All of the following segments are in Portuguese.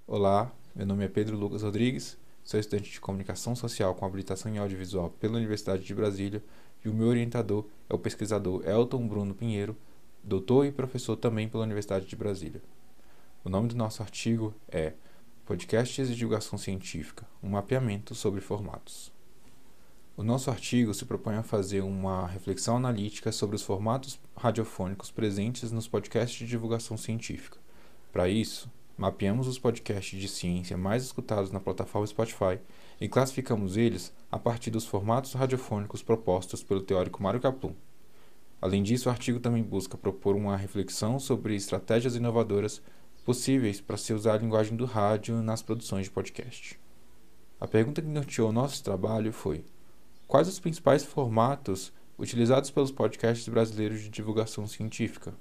Olá, meu nome é Pedro Lucas Rodrigues, sou estudante de Comunicação Social com habilitação em Audiovisual pela Universidade de Brasília e o meu orientador é o pesquisador Elton Bruno Pinheiro, doutor e professor também pela Universidade de Brasília. O nome do nosso artigo é Podcasts de Divulgação Científica, um mapeamento sobre formatos. O nosso artigo se propõe a fazer uma reflexão analítica sobre os formatos radiofônicos presentes nos podcasts de divulgação científica. Para isso, mapeamos os podcasts de ciência mais escutados na plataforma Spotify e classificamos eles a partir dos formatos radiofônicos propostos pelo teórico Mário Kaplun. Além disso, o artigo também busca propor uma reflexão sobre estratégias inovadoras possíveis para se usar a linguagem do rádio nas produções de podcast. A pergunta que norteou nosso trabalho foi: quais os principais formatos utilizados pelos podcasts brasileiros de divulgação científica?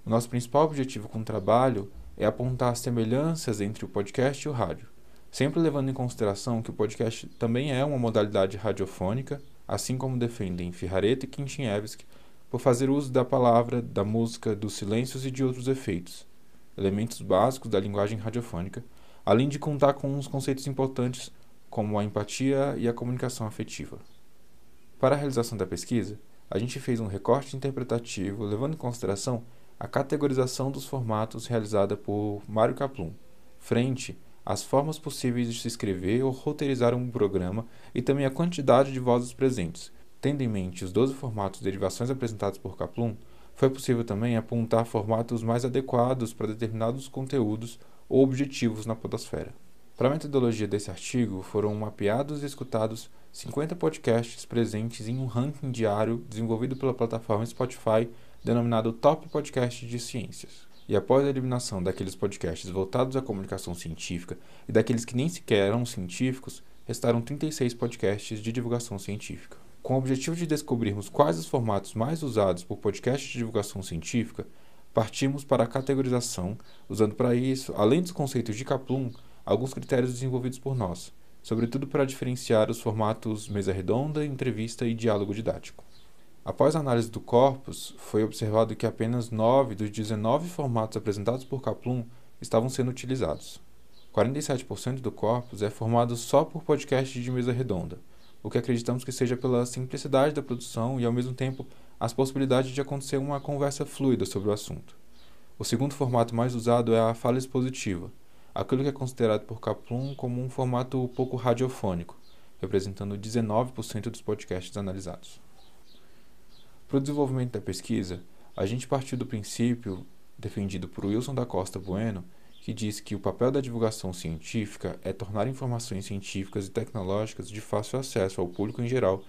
O nosso principal objetivo com o trabalho é apontar as semelhanças entre o podcast e o rádio, sempre levando em consideração que o podcast também é uma modalidade radiofônica, assim como defendem Fihareto e Kinchinievsky, por fazer uso da palavra, da música, dos silêncios e de outros efeitos, elementos básicos da linguagem radiofônica, além de contar com uns conceitos importantes como a empatia e a comunicação afetiva. Para a realização da pesquisa, a gente fez um recorte interpretativo levando em consideração a categorização dos formatos realizada por Mário Kaplun, frente às formas possíveis de se escrever ou roteirizar um programa e também a quantidade de vozes presentes. Tendo em mente os 12 formatos de derivações apresentados por Kaplun, foi possível também apontar formatos mais adequados para determinados conteúdos ou objetivos na podosfera. Para a metodologia desse artigo, foram mapeados e escutados 50 podcasts presentes em um ranking diário desenvolvido pela plataforma Spotify, denominado Top Podcast de Ciências. E após a eliminação daqueles podcasts voltados à comunicação científica e daqueles que nem sequer eram científicos, restaram 36 podcasts de divulgação científica. Com o objetivo de descobrirmos quais os formatos mais usados por podcasts de divulgação científica, partimos para a categorização, usando para isso, além dos conceitos de Kaplun, alguns critérios desenvolvidos por nós, sobretudo para diferenciar os formatos mesa redonda, entrevista e diálogo didático. Após a análise do corpus, foi observado que apenas 9 dos 19 formatos apresentados por Kaplun estavam sendo utilizados. 47% do corpus é formado só por podcasts de mesa redonda, o que acreditamos que seja pela simplicidade da produção e, ao mesmo tempo, as possibilidades de acontecer uma conversa fluida sobre o assunto. O segundo formato mais usado é a fala expositiva, aquilo que é considerado por Kaplun como um formato pouco radiofônico, representando 19% dos podcasts analisados. Para o desenvolvimento da pesquisa, a gente partiu do princípio defendido por Wilson da Costa Bueno, que diz que o papel da divulgação científica é tornar informações científicas e tecnológicas de fácil acesso ao público em geral,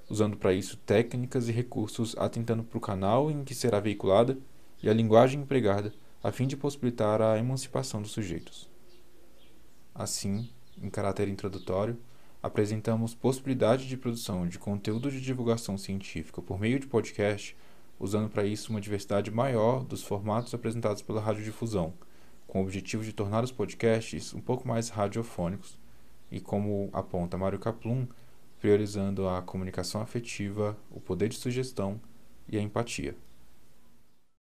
usando para isso técnicas e recursos atentando para o canal em que será veiculada e a linguagem empregada, a fim de possibilitar a emancipação dos sujeitos. Assim, em caráter introdutório, apresentamos possibilidade de produção de conteúdo de divulgação científica por meio de podcast, usando para isso uma diversidade maior dos formatos apresentados pela radiodifusão, com o objetivo de tornar os podcasts um pouco mais radiofônicos e, como aponta Mário Kaplun, priorizando a comunicação afetiva, o poder de sugestão e a empatia.